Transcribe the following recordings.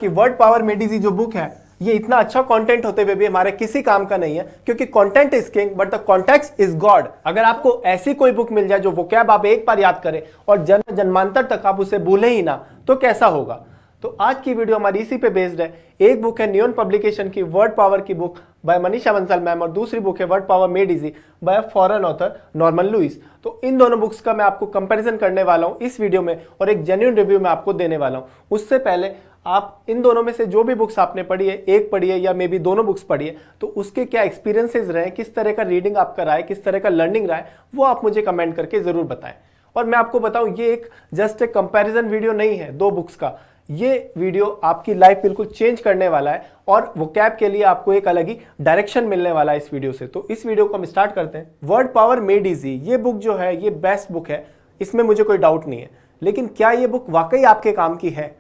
कि word power Medici जो book है ये इतना अच्छा कंटेंट होते हुए भी हमारे किसी काम का नहीं है, क्योंकि content is king but the context is God. अगर आपको ऐसी कोई बुक मिल जाए जो वोकैब आप एक बार याद करें और जन्म जन्मांतर तक आप उसे भूले ही ना, तो कैसा होगा। तो आज की वीडियो हमारी इसी पे बेस्ड है। एक बुक है नियॉन पब्लिकेशन की वर्ड पावर की book by Manisha Bansal ma'am, और दूसरी बुक है word power made easy by foreign author Norman Lewis. तो इन दोनों बुक्स का मैं आपको कंपैरिजन करने वाला हूं इस वीडियो में और एक जेन्युइन रिव्यू मैं आपको देने वाला हूं। उससे पहले आप इन दोनों में से जो भी बुक्स आपने पढ़ी है, एक पढ़ी है या मे बी दोनों बुक्स पढ़ी है, तो उसके क्या एक्सपीरियंसेस रहे, किस तरह का रीडिंग आपका रहा है, किस तरह का लर्निंग रहा है, वो आप मुझे कमेंट करके जरूर बताएं। और मैं आपको बताऊं, ये एक जस्ट एक कंपैरिजन वीडियो नहीं है दो बुक्स का, ये वीडियो आपकी लाइफ बिल्कुल चेंज करने वाला है और वोकैब के लिए आपको एक अलग ही डायरेक्शन मिलने वाला है इस वीडियो से। तो इस वीडियो को हम स्टार्ट करते हैं। वर्ड पावर मेड इजी, ये बुक जो है ये बेस्ट बुक है, इसमें मुझे कोई डाउट नहीं है। लेकिन क्या ये बुक वाकई आपके काम की है?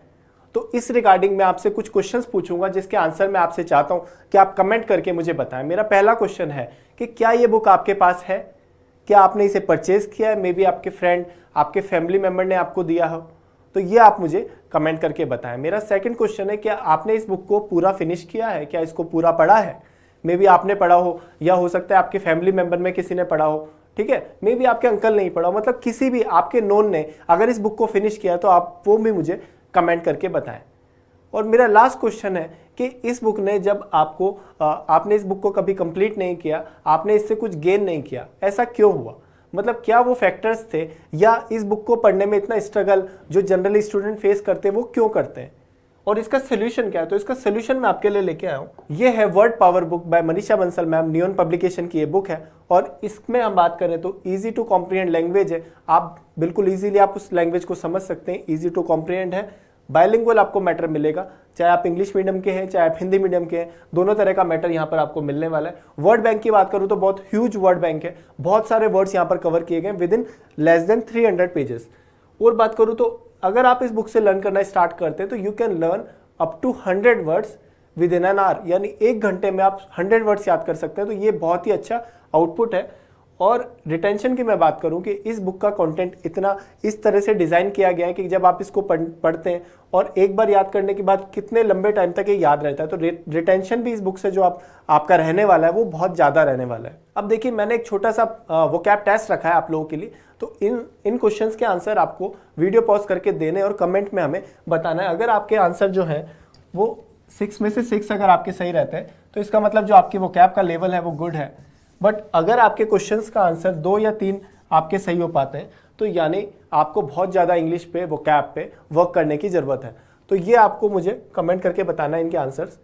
तो इस रिगार्डिंग मैं आपसे कुछ क्वेश्चंस पूछूंगा जिसके आंसर मैं आपसे चाहता हूं कि आप कमेंट करके मुझे बताएं। मेरा पहला क्वेश्चन है कि क्या ये बुक आपके पास है? क्या आपने इसे परचेज किया है? मे बी आपके फ्रेंड, आपके फैमिली मेंबर ने आपको दिया हो, तो ये आप मुझे कमेंट करके बताएं। मेरा सेकंड क्वेश्चन है, क्या आपने इस बुक को पूरा फिनिश किया है? क्या इसको पूरा पढ़ा है? मे बी आपने पढ़ा हो या हो सकता है आपके फैमिली मेंबर में किसी ने पढ़ा हो, ठीक है, मे बी आपके अंकल नहीं पढ़ा हो, मतलब किसी भी आपके नोन ने अगर इस बुक को फिनिश किया तो आप वो भी मुझे कमेंट करके बताएं। और मेरा लास्ट क्वेश्चन है कि इस बुक ने जब आपने इस बुक को कभी कंप्लीट नहीं किया, आपने इससे कुछ गेन नहीं किया, ऐसा क्यों हुआ? मतलब क्या वो फैक्टर्स थे या इस बुक को पढ़ने में इतना स्ट्रगल जो जनरली स्टूडेंट फेस करते हैं वो क्यों करते हैं, और इसका सोल्यूशन क्या है? तो इसका सोल्यूशन मैं आपके लिए लेके आया हूं। ये है word power book by Manisha Bansal ma'am, neon publication की ये बुक है और इसमें हम बात करें तो इजी टू कॉम्प्रिहेंड लैंग्वेज है। आप बिल्कुल इजीली आप उस लैंग्वेज को समझ सकते हैं, इजी टू कॉम्प्रिहेंड है। बायलिंगुअल आपको मैटर मिलेगा, चाहे आप इंग्लिश मीडियम के हैं चाहे आप हिंदी मीडियम के हैं, दोनों तरह का मैटर यहाँ पर आपको मिलने वाला है। वर्ड बैंक की बात करूँ तो बहुत ह्यूज वर्ड बैंक है, बहुत सारे वर्ड्स यहाँ पर कवर किए गए with in less than 300 pages. और बात करूँ तो अगर आप इस बुक से लर्न करना स्टार्ट करते हैं तो you can learn up to 100 words within an hour, यानी 1 घंटे में आप 100 वर्ड्स याद कर सकते हैं। तो ये बहुत ही अच्छा आउटपुट है। और रिटेंशन की मैं बात करूं कि इस बुक का कंटेंट इतना इस तरह से डिज़ाइन किया गया है कि जब आप इसको पढ़ते हैं और एक बार याद करने के बाद कितने लंबे टाइम तक ये याद रहता है, तो रिटेंशन भी इस बुक से जो आपका रहने वाला है वो बहुत ज़्यादा रहने वाला है। अब देखिए, मैंने एक छोटा सा वोकैब टेस्ट रखा है आप लोगों के लिए, तो इन क्वेश्चंस के आंसर आपको वीडियो पॉज करके देने और कमेंट में हमें बताना है। अगर आपके आंसर जो है वो 6 में से 6 अगर आपके सही रहते हैं तो इसका मतलब जो आपके वोकैब का लेवल है वो गुड है। बट अगर आपके क्वेश्चंस का आंसर 2 या 3 आपके सही हो पाते हैं तो यानी आपको बहुत ज़्यादा इंग्लिश पे, वोकैब पे वर्क करने की ज़रूरत है। तो ये आपको मुझे कमेंट करके बताना है इनके आंसर्स,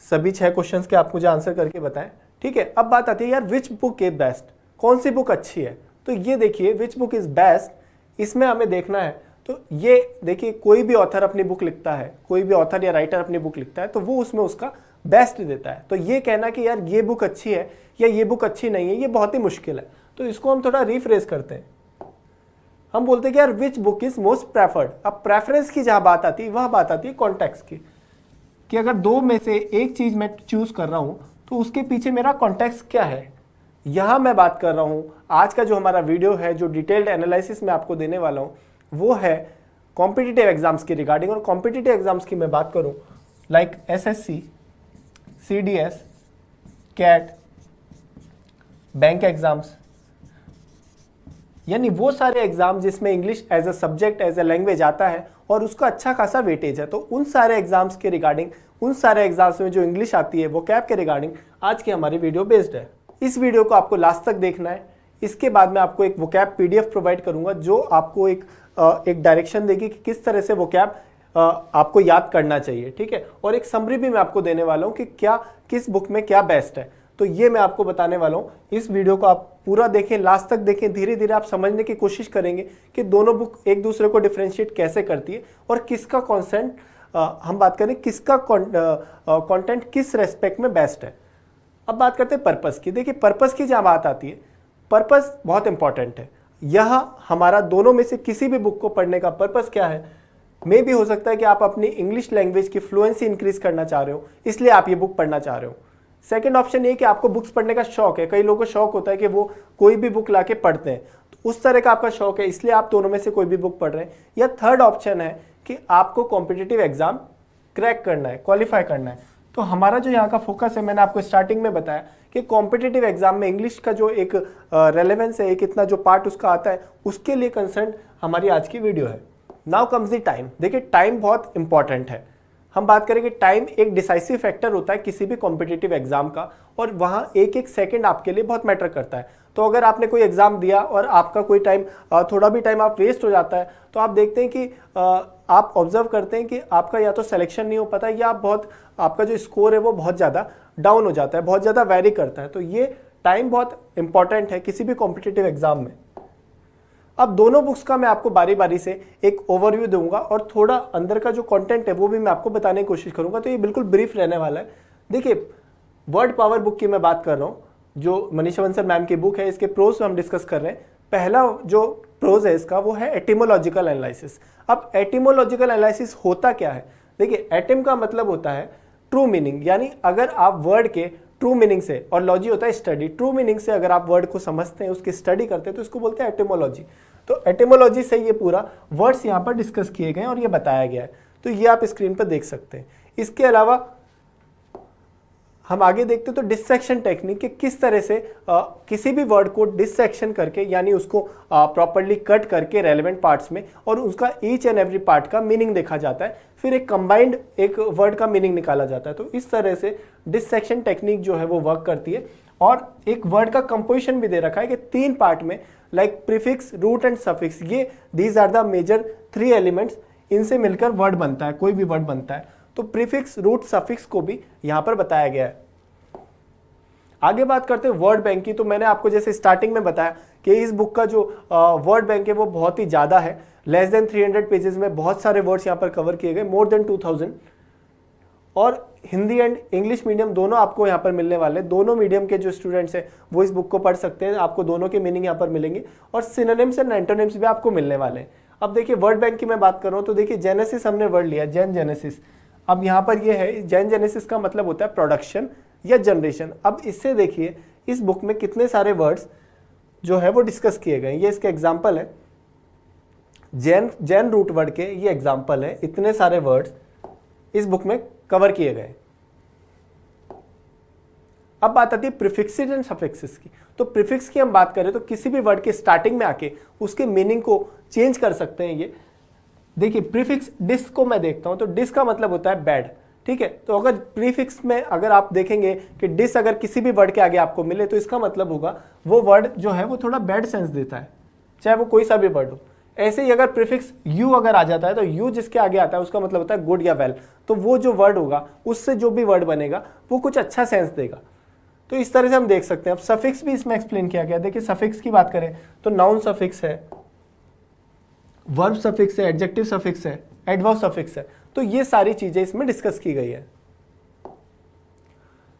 सभी 6 क्वेश्चंस के आप मुझे आंसर करके बताएं, ठीक है। अब बात आती है यार विच बुक इज बेस्ट, कौन सी बुक अच्छी है? तो ये देखिए विच बुक इज़ बेस्ट, इसमें हमें देखना है। तो ये देखिए, कोई भी ऑथर अपनी बुक लिखता है, कोई भी ऑथर या राइटर अपनी बुक लिखता है तो वो उसमें उसका बेस्ट देता है। तो ये कहना कि यार ये बुक अच्छी है या ये बुक अच्छी नहीं है, ये बहुत ही मुश्किल है। तो इसको हम थोड़ा रिफ्रेश करते हैं, हम बोलते हैं कि यार which book is most preferred. अब प्रेफरेंस की जहां बात आती है वह बात आती है कॉन्टेक्स्ट की, कि अगर 2 में से एक चीज मैं चूज कर रहा हूं तो उसके पीछे मेरा कॉन्टेक्स्ट क्या है। यहां मैं बात कर रहा हूं, आज का जो हमारा वीडियो है, जो डिटेल्ड एनालिसिस मैं आपको देने वाला हूं, वो है कॉम्पिटिटिव एग्जाम्स की रिगार्डिंग। और कॉम्पिटिटिव एग्जाम्स की मैं बात करूं like SSC, CDS, CAT, bank exams, यानी वो सारे एग्जाम जिसमें English as a subject, as a language आता है और उसका अच्छा खासा वेटेज है, तो उन सारे एग्जाम्स के रिगार्डिंग, उन सारे एग्जाम्स में जो इंग्लिश आती है वोकैब के रिगार्डिंग आज की हमारी वीडियो बेस्ड है। इस वीडियो को आपको लास्ट तक देखना है। इसके बाद मैं आपको एक वोकैब पीडीएफ प्रोवाइड करूंगा जो आपको एक डायरेक्शन देगी कि किस तरह से वोकैब आपको याद करना चाहिए, ठीक है। और एक समरी भी मैं आपको देने वाला हूं कि क्या किस बुक में क्या बेस्ट है, तो ये मैं आपको बताने वाला हूं। इस वीडियो को आप पूरा देखें, लास्ट तक देखें, धीरे धीरे आप समझने की कोशिश करेंगे कि दोनों बुक एक दूसरे को डिफरेंशिएट कैसे करती है और किसका कॉन्सेंट हम बात करें किसका कंटेंट किस रेस्पेक्ट में बेस्ट है। अब बात करते हैं पर्पस की। देखिए, पर्पस की जहां बात आती है, पर्पस बहुत इंपॉर्टेंट है। यह हमारा दोनों में से किसी भी बुक को पढ़ने का पर्पस क्या है? मे भी हो सकता है कि आप अपनी इंग्लिश लैंग्वेज की फ्लुएंसी इंक्रीज करना चाह रहे हो, इसलिए आप ये बुक पढ़ना चाह रहे हो। सेकंड ऑप्शन ये कि आपको बुक्स पढ़ने का शौक है, कई लोगों को शौक होता है कि वो कोई भी बुक लाके पढ़ते हैं, तो उस तरह का आपका शौक है, इसलिए आप दोनों में से कोई भी बुक पढ़ रहे हैं। या थर्ड ऑप्शन है कि आपको कॉम्पिटिटिव एग्जाम क्रैक करना है, क्वालिफाई करना है। तो हमारा जो यहाँ का फोकस है, मैंने आपको स्टार्टिंग में बताया कि कॉम्पिटिटिव एग्जाम में इंग्लिश का जो एक रेलेवेंस है, एक इतना जो पार्ट उसका आता है, उसके लिए कंसर्न हमारी आज की वीडियो है। Now comes the time. देखिए टाइम बहुत इंपॉर्टेंट है। हम बात करें कि टाइम एक डिसाइसिव फैक्टर होता है किसी भी कॉम्पिटिटिव एग्जाम का, और वहाँ एक एक सेकंड आपके लिए बहुत मैटर करता है। तो अगर आपने कोई एग्जाम दिया और आपका कोई टाइम, थोड़ा भी टाइम आप वेस्ट हो जाता है, तो आप देखते हैं कि आप ऑब्जर्व करते हैं कि आपका या तो सिलेक्शन नहीं हो पाता है, या आपका जो स्कोर है वो बहुत ज़्यादा डाउन हो जाता है, बहुत ज़्यादा वेरी करता है। तो ये टाइम बहुत इंपॉर्टेंट है किसी भी कॉम्पिटिटिव एग्जाम में। अब दोनों बुक्स का मैं आपको बारी बारी से एक ओवरव्यू दूंगा, और थोड़ा अंदर का जो कंटेंट है वो भी मैं आपको बताने की कोशिश करूंगा। तो ये बिल्कुल ब्रीफ रहने वाला है। देखिए वर्ड पावर बुक की मैं बात कर रहा हूँ, जो मनीषा बंसल मैम की बुक है, इसके प्रोज हम डिस्कस कर रहे हैं। पहला जो प्रोज है इसका वो है एटिमोलॉजिकल एनालिसिस। अब एटिमोलॉजिकल एनालिसिस होता क्या है? देखिए एटिम का मतलब होता है ट्रू मीनिंग, यानी अगर आप वर्ड के ट्रू मीनिंग से, और लॉजी होता है स्टडी, ट्रू मीनिंग से अगर आप वर्ड को समझते हैं, उसकी स्टडी करते हैं, तो इसको बोलते हैं एटिमोलॉजी। तो एटिमोलॉजी से ये पूरा वर्ड्स यहाँ पर डिस्कस किए गए और ये बताया गया है। तो ये आप स्क्रीन पर देख सकते हैं। इसके अलावा हम आगे देखते तो डिसेक्शन टेक्निक, कि किस तरह से किसी भी वर्ड को डिसेक्शन करके, यानी उसको प्रॉपरली कट करके रेलेवेंट पार्ट्स में, और उसका ईच एंड एवरी पार्ट का मीनिंग देखा जाता है, फिर एक कंबाइंड एक वर्ड का मीनिंग निकाला जाता है। तो इस तरह से डिसेक्शन टेक्निक जो है वो वर्क करती है। और एक वर्ड का कंपोजिशन भी दे रखा है कि 3 पार्ट में, like prefix, root and suffix, ये these are the major 3 elements, इनसे मिलकर वर्ड बनता है, कोई भी वर्ड बनता है। तो प्रीफिक्स, रूट, सफिक्स को भी यहां पर बताया गया है। आगे बात करते हैं वर्ड बैंक की। तो मैंने आपको जैसे स्टार्टिंग में बताया कि इस बुक का जो वर्ड बैंक है वो बहुत ही ज़्यादा है, लेस देन 300 पेजेस में बहुत सारे वर्ड्स यहाँ पर कवर किए गए, मोर देन 2000। और हिंदी एंड इंग्लिश मीडियम दोनों आपको यहाँ पर मिलने वाले हैं। दोनों मीडियम के जो स्टूडेंट्स हैं वो इस बुक को पढ़ सकते हैं, आपको दोनों के मीनिंग यहाँ पर मिलेंगे, और सिनोनिम्स एंड एंटोनिम्स भी आपको मिलने वाले हैं। अब देखिए वर्ड बैंक की मैं बात कर रहा हूँ, तो देखिए जेनेसिस हमने वर्ड लिया, जेन जेनेसिस। अब यहाँ पर ये है, जेन जेनेसिस का मतलब होता है प्रोडक्शन या जनरेशन। अब इससे देखिए इस बुक में कितने सारे वर्ड्स जो है वो डिस्कस किए गए। ये इसके एग्जाम्पल है, जैन रूट वर्ड के ये एग्जाम्पल है। इतने सारे वर्ड्स इस बुक में कवर किए गए। अब बात आती है प्रीफिक्सेस एंड सफिक्सेस की। तो प्रीफिक्स की हम बात करें तो किसी भी वर्ड के स्टार्टिंग में आके उसके मीनिंग को चेंज कर सकते हैं। ये देखिए प्रीफिक्स, डिस को मैं देखता हूं तो डिस का मतलब होता है बैड, ठीक है। तो अगर प्रीफिक्स में अगर आप देखेंगे कि डिस अगर किसी भी वर्ड के आगे आपको मिले तो इसका मतलब होगा वो वर्ड जो है वो थोड़ा बैड सेंस देता है, चाहे वो कोई सा भी वर्ड हो। ऐसे ही अगर प्रीफिक्स यू अगर आ जाता है तो यू जिसके आगे आता है उसका मतलब होता है गुड या वेल। तो वो जो वर्ड होगा उससे जो भी वर्ड बनेगा वो कुछ अच्छा सेंस देगा। तो इस तरह से हम देख सकते हैं। अब सफिक्स भी इसमें एक्सप्लेन किया गया। देखिए सफिक्स की बात करें तो नाउन सफिक्स है, वर्ब सफिक्स है, एडजेक्टिव सफिक्स है, एडवर्ब सफिक्स है। तो ये सारी चीजें इसमें डिस्कस की गई है।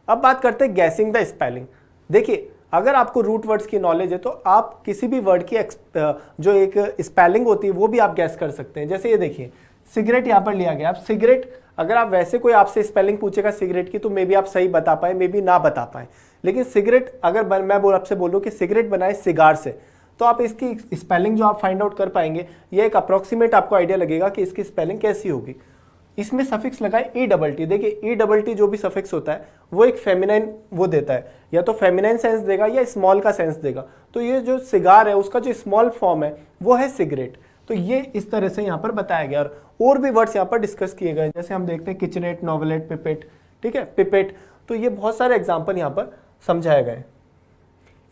अब बात करते हैं गैसिंग द स्पेलिंग। देखिए अगर आपको रूट वर्ड्स की नॉलेज है तो आप किसी भी वर्ड की जो एक स्पेलिंग होती है वो भी आप गैस कर सकते हैं। जैसे ये देखिए सिगरेट यहाँ पर लिया गया। आप सिगरेट अगर आप वैसे कोई आपसे स्पेलिंग पूछेगा सिगरेट की तो मे बी आप सही बता पाए, मे बी ना बता पाए। लेकिन सिगरेट अगर मैं आपसे बोलूँ कि सिगरेट बनाए सिगार से, तो आप इसकी स्पेलिंग जो आप फाइंड आउट कर पाएंगे, ये एक अप्रॉक्सीमेट आपको आइडिया लगेगा कि इसकी स्पेलिंग कैसी होगी। इसमें सफिक्स लगाए ई डबल टी। देखिए ई डबल टी जो भी सफिक्स होता है वो एक फेमिनाइन वो देता है, या तो फेमिनाइन सेंस देगा या स्मॉल का सेंस देगा। तो ये जो सिगार है उसका जो स्मॉल फॉर्म है वो है सिगरेट। तो ये इस तरह से यहाँ पर बताया गया। और भी वर्ड्स यहाँ पर डिस्कस किए गए, जैसे हम देखते हैं किचनेट, नोवेलेट, पिपेट, ठीक है, पिपेट। तो ये बहुत सारे एग्जाम्पल यहाँ पर समझाए गए।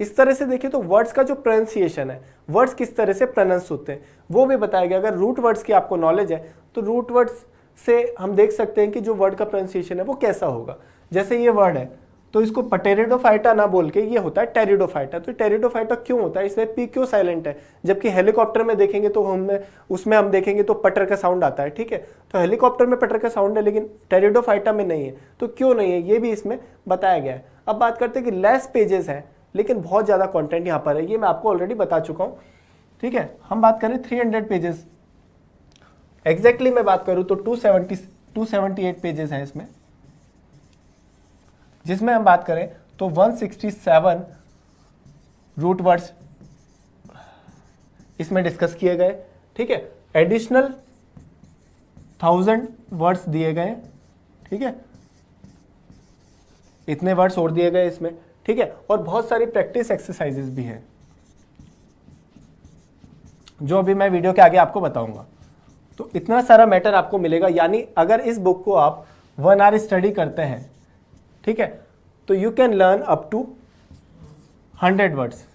इस तरह से देखिए तो वर्ड्स का जो प्रोनाउंसिएशन है, वर्ड्स किस तरह से प्रोनाउंस होते हैं वो भी बताया गया। अगर रूट वर्ड्स की आपको नॉलेज है तो रूट वर्ड्स से हम देख सकते हैं कि जो वर्ड का प्रोनाउंसिएशन है वो कैसा होगा। जैसे ये वर्ड है तो इसको पटेरिडोफाइटा ना बोल के ये होता है टेरिडोफाइटा। तो टेरिडोफाइटा क्यों होता है? इसमें पी क्यों साइलेंट है? जबकि हेलीकॉप्टर में देखेंगे तो उसमें हम देखेंगे तो पटर का साउंड आता है, ठीक है। तो हेलीकॉप्टर में पटर का साउंड है लेकिन टेरिडोफाइटा में नहीं है। तो क्यों नहीं है ये भी इसमें बताया गया है। अब बात करते हैं कि लेस पेजेस हैं लेकिन बहुत ज़्यादा कंटेंट यहाँ पर है, ये मैं आपको ऑलरेडी बता चुका हूँ, ठीक है। हम बात करें 300 पेजेस एग्जैक्टली मैं बात करूँ तो 278 पेजेस हैं इसमें, जिसमें हम बात करें तो 167 रूट वर्ड्स इसमें डिस्कस किए गए, ठीक है। एडिशनल 1000 वर्ड्स दिए गए ठीक है, इतने वर्ड्स और दिए गए इसमें, ठीक है। और बहुत सारी प्रैक्टिस एक्सरसाइजेस भी हैं जो अभी मैं वीडियो के आगे आपको बताऊंगा। तो इतना सारा मैटर आपको मिलेगा, यानी अगर इस बुक को आप 1 आवर स्टडी करते हैं, ठीक है, तो you can learn up to 100 words,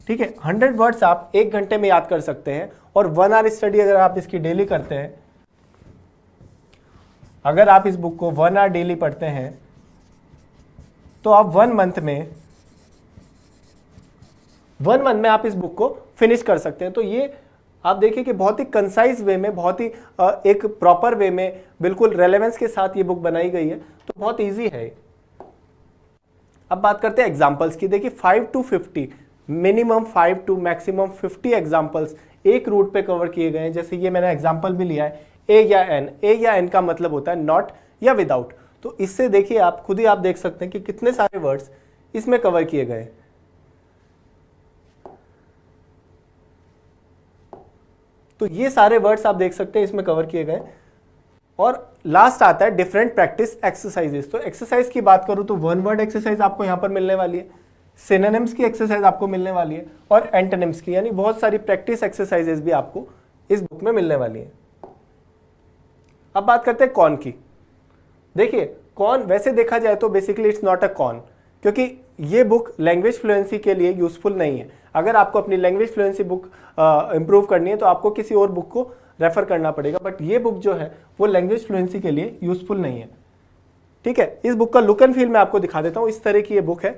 ठीक है। 100 वर्ड्स आप 1 घंटे में याद कर सकते हैं। और 1 आवर स्टडी अगर आप इसकी डेली करते हैं, अगर आप इस बुक को 1 आवर डेली पढ़ते हैं, तो आप 1 मंथ में आप इस बुक को फिनिश कर सकते हैं। तो ये आप देखिए कि बहुत ही कंसाइज वे में, बहुत ही एक प्रॉपर वे में, बिल्कुल रेलेवेंस के साथ ये बुक बनाई गई है, तो बहुत इजी है। अब बात करते हैं एग्जाम्पल्स की। देखिए 5 to 50, minimum 5 to maximum 50 examples एक रूट पे कवर किए गए हैं। जैसे ये मैंने एग्जाम्पल भी लिया है, ए या एन। ए या एन का मतलब होता है नॉट या विदाउट। तो इससे देखिए आप खुद ही आप देख सकते हैं कि कितने सारे वर्ड्स इसमें कवर किए गए। तो ये सारे वर्ड्स आप देख सकते हैं इसमें कवर किए गए। और लास्ट आता है डिफरेंट प्रैक्टिस एक्सरसाइजेस। तो एक्सरसाइज की बात करूं तो 1 वर्ड एक्सरसाइज आपको यहां पर मिलने वाली है, सिनोनिम्स की एक्सरसाइज आपको मिलने वाली है, और एंटोनिम्स की, यानी बहुत सारी प्रैक्टिस एक्सरसाइजेस भी आपको इस बुक में मिलने वाली है। अब बात करते हैं कॉन की। देखिए कॉन वैसे देखा जाए तो basically it's not a con, क्योंकि ये बुक लैंग्वेज फ्लुएंसी के लिए यूजफुल नहीं है। अगर आपको अपनी लैंग्वेज फ्लुएंसी बुक इंप्रूव करनी है तो आपको किसी और बुक को रेफर करना पड़ेगा, बट ये बुक जो है वो लैंग्वेज फ्लुएंसी के लिए यूजफुल नहीं है, ठीक है। इस बुक का लुक एंड फील मैं आपको दिखा देता हूँ। इस तरह की ये बुक है,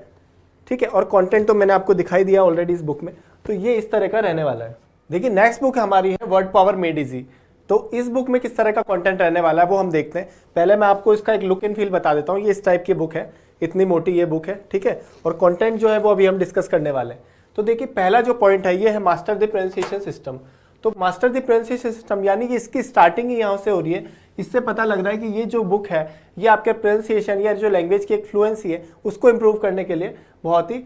ठीक है, और कंटेंट तो मैंने आपको दिखाई दिया ऑलरेडी इस बुक में। तो ये इस तरह का रहने वाला है। देखिए नेक्स्ट बुक हमारी है वर्ड पावर मेड इजी। तो इस बुक में किस तरह का कंटेंट रहने वाला है वो हम देखते हैं। पहले मैं आपको इसका एक लुक एंड फील बता देता हूँ। ये इस टाइप की बुक है, इतनी मोटी ये बुक है, ठीक है, और कंटेंट जो है वो अभी हम डिस्कस करने वाले हैं। तो देखिए पहला जो पॉइंट है ये है मास्टर द प्रोनाउंसिएशन सिस्टम। तो मास्टर द प्रोनाउंसिएशन सिस्टम यानी कि इसकी स्टार्टिंग ही यहाँ से हो रही है। इससे पता लग रहा है कि ये जो बुक है ये आपके प्रोनाउंसिएशन या जो लैंग्वेज की एक फ्लुएंसी है उसको इंप्रूव करने के लिए बहुत ही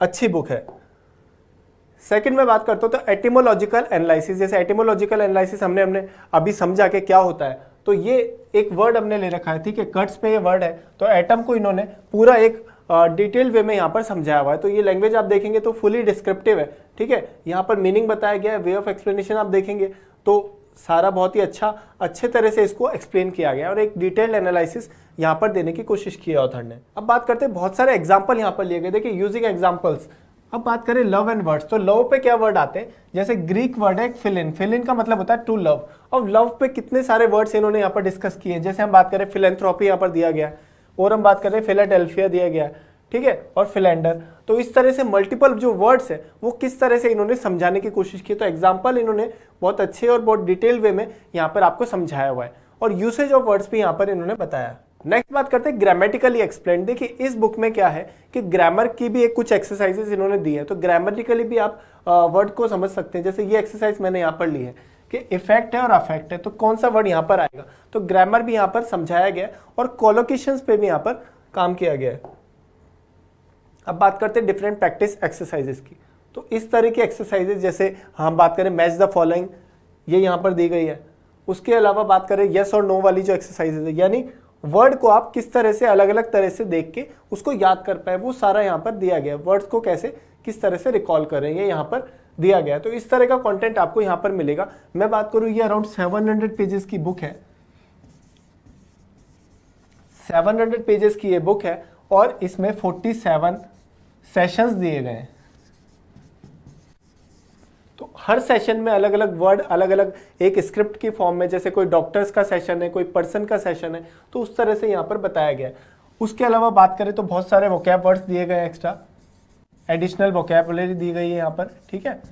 अच्छी बुक है। सेकंड में बात करता हूँ तो एटिमोलॉजिकल एनालिसिस। जैसे एटिमोलॉजिकल एनालिसिस हमने अभी समझा कि क्या होता है। तो ये एक वर्ड हमने ले रखा है, ठीक है, कट्स पे ये वर्ड है। तो एटम को इन्होंने पूरा एक डिटेल वे में यहाँ पर समझाया हुआ है। तो ये लैंग्वेज आप देखेंगे तो फुली डिस्क्रिप्टिव है, ठीक है। यहाँ पर मीनिंग बताया गया है, वे ऑफ एक्सप्लेनेशन आप देखेंगे तो सारा बहुत ही अच्छे तरह से इसको एक्सप्लेन किया गया और एक डिटेल्ड एनालिसिस यहाँ पर देने की कोशिश की है ऑथर ने। अब बात करते हैं बहुत सारे एग्जाम्पल यहाँ पर लिए गए। देखिए यूजिंग एग्जाम्पल्स। अब बात करें लव एंड वर्ड्स। तो लव पे क्या वर्ड आते हैं, जैसे ग्रीक वर्ड है फिलिन। फिलिन का मतलब होता है टू लव। अब लव पे कितने सारे वर्ड्स इन्होंने यहाँ पर डिस्कस किए। जैसे हम बात करें फिलेंथ्रोपी यहाँ पर दिया गया, और हम बात करें फिलाडेल्फिया दिया गया, ठीक है, और फिलेंडर। तो इस तरह से मल्टीपल जो वर्ड्स है वो किस तरह से इन्होंने समझाने की कोशिश की। तो एग्जाम्पल इन्होंने बहुत अच्छे और बहुत डिटेल वे में यहाँ पर आपको समझाया हुआ है, और यूसेज ऑफ वर्ड्स भी यहाँ पर इन्होंने बताया। नेक्स्ट बात करते हैं ग्रामेटिकली एक्सप्लेन। देखिए इस बुक में क्या है कि ग्रामर की भी एक कुछ एक्सरसाइजेस इन्होंने दी है। तो ग्रामेटिकली भी आप वर्ड को समझ सकते हैं। जैसे ये एक्सरसाइज मैंने यहाँ पर ली है कि इफेक्ट है और अफेक्ट है, तो कौन सा वर्ड यहाँ पर आएगा। तो ग्रामर भी यहाँ पर समझाया गया और कोलोकेशंस पे भी यहाँ पर काम किया गया है। अब बात करते हैं डिफरेंट प्रैक्टिस एक्सरसाइजेस की। तो इस तरह की एक्सरसाइजेस, जैसे हम बात करें मैच द फॉलोइंग, ये यहाँ पर दी गई है। उसके अलावा बात करें यस और नो वाली जो एक्सरसाइजेस है, यानी वर्ड को आप किस तरह से अलग अलग तरह से देख के उसको याद कर पाए, वो सारा यहाँ पर दिया गया है। वर्ड्स को कैसे किस तरह से रिकॉल करें ये यहाँ पर दिया गया है। तो इस तरह का कंटेंट आपको यहाँ पर मिलेगा। मैं बात करूँ ये अराउंड 700 पेजेस की बुक है। 700 पेजेस की ये बुक है और इसमें 47 सेशंस दिए गए हैं। तो हर सेशन में अलग अलग वर्ड, अलग अलग एक स्क्रिप्ट की फॉर्म में, जैसे कोई डॉक्टर्स का सेशन है, कोई पर्सन का सेशन है, तो उस तरह से यहाँ पर बताया गया है। उसके अलावा बात करें तो बहुत सारे वोकैब वर्ड्स दिए गए हैं, एक्स्ट्रा एडिशनल वोकैबुलरी दी गई है यहाँ पर, ठीक है,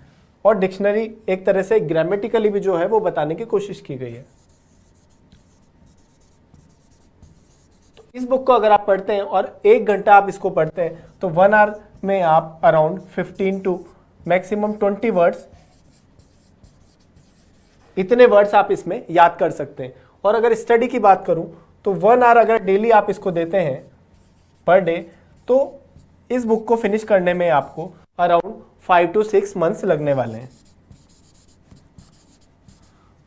और डिक्शनरी एक तरह से ग्रामेटिकली भी जो है वो बताने की कोशिश की गई है। तो इस बुक को अगर आप पढ़ते हैं और 1 घंटा आप इसको पढ़ते हैं तो 1 आवर में आप अराउंड 15 टू मैक्सिमम 20 वर्ड्स, इतने वर्ड्स आप इसमें याद कर सकते हैं। और अगर स्टडी की बात करूं तो 1 आवर अगर डेली आप इसको देते हैं पर डे, तो इस बुक को फिनिश करने में आपको अराउंड 5 to 6 मंथ्स लगने वाले हैं।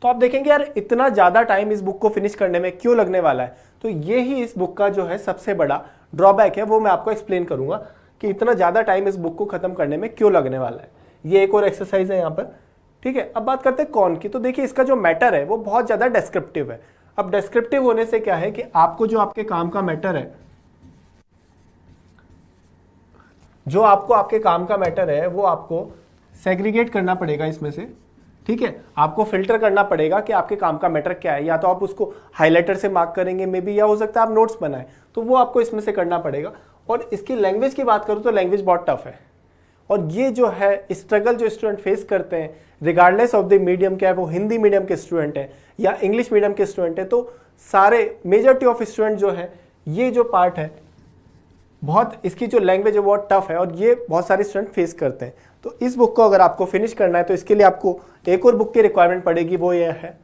तो आप देखेंगे यार इतना ज़्यादा टाइम इस बुक को फिनिश करने में क्यों लगने वाला है। तो ये ही इस बुक का जो है सबसे बड़ा ड्रॉबैक है, वो मैं आपको एक्सप्लेन करूंगा कि इतना ज़्यादा टाइम इस बुक को खत्म करने में क्यों लगने वाला है। ये एक और एक्सरसाइज है यहाँ पर, ठीक है। अब बात करते हैं कौन की। तो देखिए इसका जो मैटर है वो बहुत ज़्यादा डेस्क्रिप्टिव है। अब डेस्क्रिप्टिव होने से क्या है कि आपको जो आपके काम का मैटर है, जो आपको आपके काम का मैटर है वो आपको सेग्रीगेट करना पड़ेगा इसमें से, ठीक है। आपको फिल्टर करना पड़ेगा कि आपके काम का मैटर क्या है। या तो आप उसको हाइलाइटर से मार्क करेंगे मे बी, या हो सकता है आप नोट्स बनाएं, तो वो आपको इसमें से करना पड़ेगा। और इसकी लैंग्वेज की बात करूँ तो लैंग्वेज बहुत टफ है। और ये जो है स्ट्रगल जो स्टूडेंट फेस करते हैं रिगार्डलेस ऑफ द मीडियम, क्या है वो हिंदी मीडियम के स्टूडेंट हैं या इंग्लिश मीडियम के स्टूडेंट हैं, तो सारे मेजॉरिटी ऑफ स्टूडेंट जो है ये जो पार्ट है बहुत, इसकी जो लैंग्वेज है बहुत टफ है और ये बहुत सारे स्टूडेंट फेस करते हैं। तो इस बुक को अगर आपको फिनिश करना है तो इसके लिए आपको एक और बुक की रिक्वायरमेंट पड़ेगी, वो ये है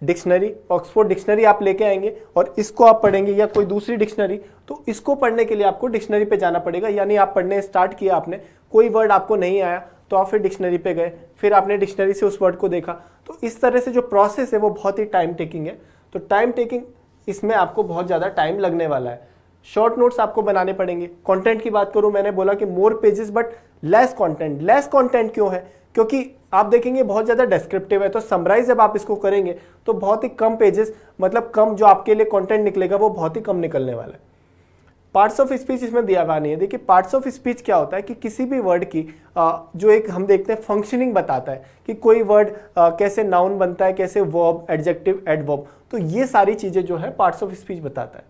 डिक्शनरी। ऑक्सफोर्ड डिक्शनरी आप लेके आएंगे और इसको आप पढ़ेंगे, या कोई दूसरी डिक्शनरी। तो इसको पढ़ने के लिए आपको डिक्शनरी पे जाना पड़ेगा, यानी आप पढ़ने स्टार्ट किया, आपने कोई वर्ड आपको नहीं आया तो आप फिर डिक्शनरी पे गए, फिर आपने डिक्शनरी से उस वर्ड को देखा। तो इस तरह से जो प्रोसेस है वो बहुत ही टाइम टेकिंग है। तो टाइम टेकिंग इसमें आपको बहुत ज़्यादा टाइम लगने वाला है। शॉर्ट नोट्स आपको बनाने पड़ेंगे। कंटेंट की बात करूं, मैंने बोला कि more pages but less content. Less content क्यों है? क्योंकि आप देखेंगे बहुत ज़्यादा डिस्क्रिप्टिव है, तो समराइज जब आप इसको करेंगे तो बहुत ही कम पेजेस, मतलब कम जो आपके लिए कंटेंट निकलेगा वो बहुत ही कम निकलने वाला है। पार्ट्स ऑफ स्पीच इसमें दिया हुआ नहीं है। देखिए पार्ट्स ऑफ स्पीच क्या होता है कि किसी भी वर्ड की जो एक हम देखते हैं फंक्शनिंग बताता है कि कोई वर्ड कैसे नाउन बनता है, कैसे वर्ब, एडजेक्टिव, एडवर्ब। तो ये सारी चीज़ें जो है पार्ट्स ऑफ स्पीच बताता है।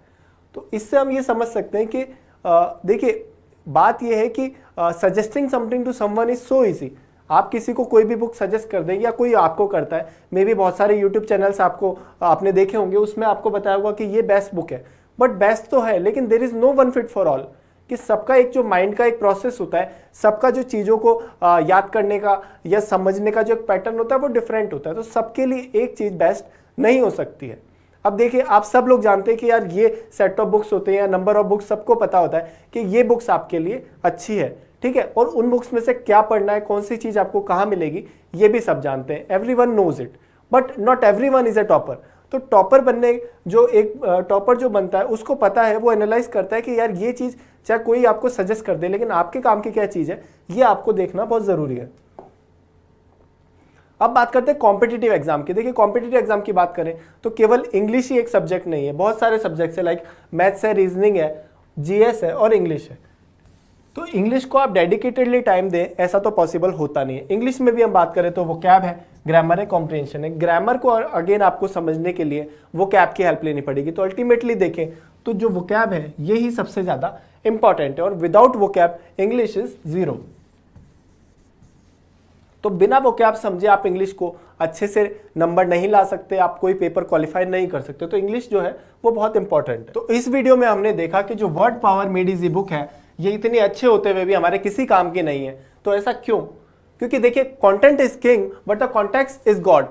तो इससे हम ये समझ सकते हैं कि देखिए बात ये है कि suggesting something to someone is so easy. आप किसी को कोई भी बुक सजेस्ट कर देंगे या कोई आपको करता है, मे बी बहुत सारे यूट्यूब चैनल्स आपको आपने देखे होंगे, उसमें आपको बताया होगा कि ये बेस्ट बुक है। बट बेस्ट तो है, लेकिन there is no one fit for all, कि सबका एक जो माइंड का एक प्रोसेस होता है, सबका जो चीज़ों को याद करने का या समझने का जो एक पैटर्न होता है वो डिफरेंट होता है। तो सबके लिए एक चीज़ बेस्ट नहीं हो सकती है। अब देखिए आप सब लोग जानते हैं कि यार ये सेट ऑफ बुक्स होते हैं या नंबर ऑफ बुक्स, सबको पता होता है कि ये बुक्स आपके लिए अच्छी है, ठीक है। और उन बुक्स में से क्या पढ़ना है, कौन सी चीज़ आपको कहाँ मिलेगी, ये भी सब जानते हैं। Everyone knows it, but not everyone is a topper. तो टॉपर बनने जो एक टॉपर जो बनता है उसको पता है, वो एनालाइज करता है कि यार ये चीज़ चाहे कोई आपको सजेस्ट कर दे, लेकिन आपके काम की क्या चीज़ है ये आपको देखना बहुत ज़रूरी है। अब बात करते हैं कॉम्पिटिटिव एग्जाम की। देखिए कॉम्पिटिटिव एग्जाम की बात करें तो केवल इंग्लिश ही एक सब्जेक्ट नहीं है, बहुत सारे सब्जेक्ट्स है, लाइक मैथ्स है, रीजनिंग है, जीएस है और इंग्लिश है। तो इंग्लिश को आप डेडिकेटेडली टाइम दें ऐसा तो पॉसिबल होता नहीं है। इंग्लिश में भी हम बात करें तो वोकैब है, ग्रामर है, कॉम्प्रिहेंशन है। ग्रामर को अगेन आपको समझने के लिए वोकैब की हेल्प लेनी पड़ेगी। तो अल्टीमेटली देखें तो जो वोकैब है यही सबसे ज़्यादा इंपॉर्टेंट है, और without vocab English is zero. तो बिना वोकैब समझे आप इंग्लिश को अच्छे से नंबर नहीं ला सकते, आप कोई पेपर क्वालिफाई नहीं कर सकते। तो इंग्लिश जो है वो बहुत इंपॉर्टेंट है। तो इस वीडियो में हमने देखा कि जो word power made easy book है ये इतनी अच्छे होते हुए भी हमारे किसी काम की नहीं है। तो ऐसा क्यों? क्योंकि देखिए content is king but the context is God.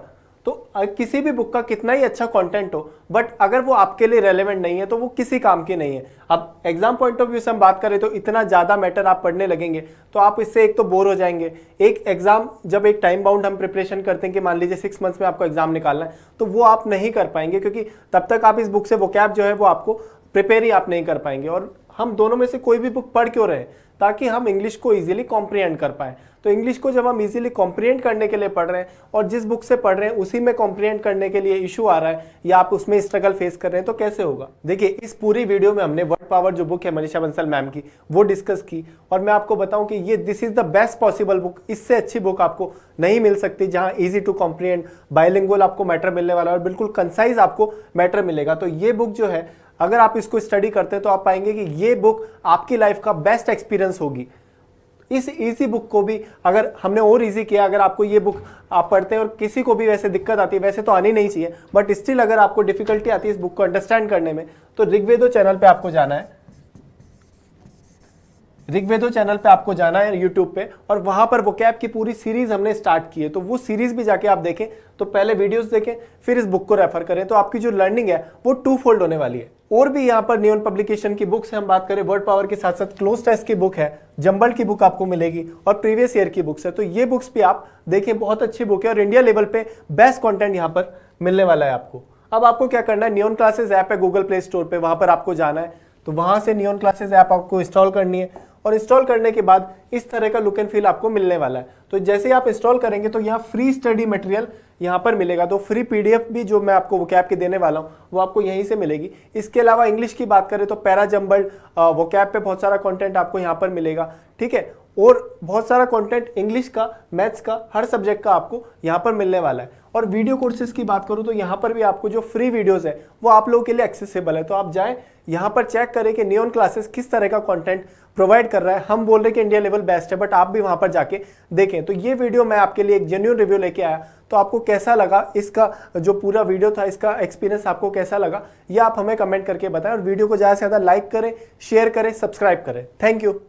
तो किसी भी बुक का कितना ही अच्छा कंटेंट हो, बट अगर वो आपके लिए रेलेवेंट नहीं है तो वो किसी काम की नहीं है। अब एग्जाम पॉइंट ऑफ व्यू से हम बात करें तो इतना ज़्यादा मैटर आप पढ़ने लगेंगे तो आप इससे एक तो बोर हो जाएंगे। एक एग्जाम जब एक टाइम बाउंड हम प्रिपरेशन करते हैं कि मान लीजिए 6 मंथ्स में आपको एग्जाम निकालना है, तो वो आप नहीं कर पाएंगे, क्योंकि तब तक आप इस बुक से वोकैब जो है वो आपको प्रिपेयर ही आप नहीं कर पाएंगे। और हम दोनों में से कोई भी बुक पढ़ क्यों रहे? ताकि हम इंग्लिश को इजीली कॉम्प्रिहेंड कर पाएं। तो इंग्लिश को जब हम इजीली कॉम्प्रिहेंड करने के लिए पढ़ रहे हैं और जिस बुक से पढ़ रहे हैं उसी में कॉम्प्रिहेंड करने के लिए इशू आ रहा है या आप उसमें स्ट्रगल फेस कर रहे हैं, तो कैसे होगा? देखिए इस पूरी वीडियो में हमने वर्ड पावर जो बुक है मनीषा बंसल मैम की वो डिस्कस की, और मैं आपको बताऊं कि ये this is the best possible book. इससे अच्छी बुक आपको नहीं मिल सकती जहां इजी टू कॉम्प्रिहेंड, बाइलिंगुअल आपको मैटर मिलने वाला है और बिल्कुल कंसाइज आपको मैटर मिलेगा। तो ये बुक जो है अगर आप इसको स्टडी करते हैं तो आप पाएंगे कि ये बुक आपकी लाइफ का बेस्ट एक्सपीरियंस होगी। इस इजी बुक को भी अगर हमने और इजी किया, अगर आपको ये बुक आप पढ़ते हैं और किसी को भी वैसे दिक्कत आती है, वैसे तो आनी नहीं चाहिए, बट स्टिल अगर आपको डिफिकल्टी आती है इस बुक को अंडरस्टैंड करने में, तो ऋग्वेदो चैनल पे आपको जाना है। ऋग्वेदो चैनल पे आपको जाना है यूट्यूब पे, और वहां पर वोकैब की पूरी सीरीज हमने स्टार्ट की है, तो वो सीरीज भी जाके आप देखें। तो पहले वीडियोस देखें, फिर इस बुक को रेफर करें, तो आपकी जो लर्निंग है वो 2 फोल्ड होने वाली है। और भी यहाँ पर नियॉन पब्लिकेशन की बुक्स है, हम बात करें वर्ड पावर के साथ साथ क्लोज टेस्ट की बुक है, जंबल की बुक आपको मिलेगी, और प्रीवियस ईयर की बुक्स है। तो ये बुक्स भी आप देखें, बहुत अच्छी बुक है, और इंडिया लेवल पे बेस्ट कंटेंट यहाँ पर मिलने वाला है आपको। अब आपको क्या करना है, नियॉन क्लासेस ऐप है गूगल प्ले स्टोर पे, वहां पर आपको जाना है, तो वहां से नियॉन क्लासेस ऐप आपको इंस्टॉल करनी है, और इंस्टॉल करने के बाद इस तरह का लुक एंड फील आपको मिलने वाला है। तो जैसे ही आप इंस्टॉल करेंगे तो यहाँ फ्री स्टडी मटेरियल यहाँ पर मिलेगा, तो फ्री पीडीएफ भी जो मैं आपको वोकैब के देने वाला हूँ वो आपको यहीं से मिलेगी। इसके अलावा इंग्लिश की बात करें तो पैरा जंबल वोकैब पे बहुत सारा कंटेंट आपको यहाँ पर मिलेगा, ठीक है, और बहुत सारा कंटेंट इंग्लिश का, मैथ्स का, हर सब्जेक्ट का आपको यहाँ पर मिलने वाला है। और वीडियो कोर्सेज की बात करूँ तो यहाँ पर भी आपको जो फ्री वीडियोस है वो आप लोगों के लिए एक्सेसिबल है। तो आप जाएं यहाँ पर, चेक करें कि नियॉन क्लासेस किस तरह का कंटेंट प्रोवाइड कर रहा है। हम बोल रहे हैं कि इंडिया लेवल बेस्ट है, बट आप भी वहां पर जाके देखें। तो ये वीडियो मैं आपके लिए एक जेन्युइन रिव्यू लेके आया, तो आपको कैसा लगा, इसका जो पूरा वीडियो था, इसका एक्सपीरियंस आपको कैसा लगा, ये आप हमें कमेंट करके बताएं, और वीडियो को ज़्यादा से ज़्यादा लाइक करें, शेयर करें, सब्सक्राइब करें। Thank you.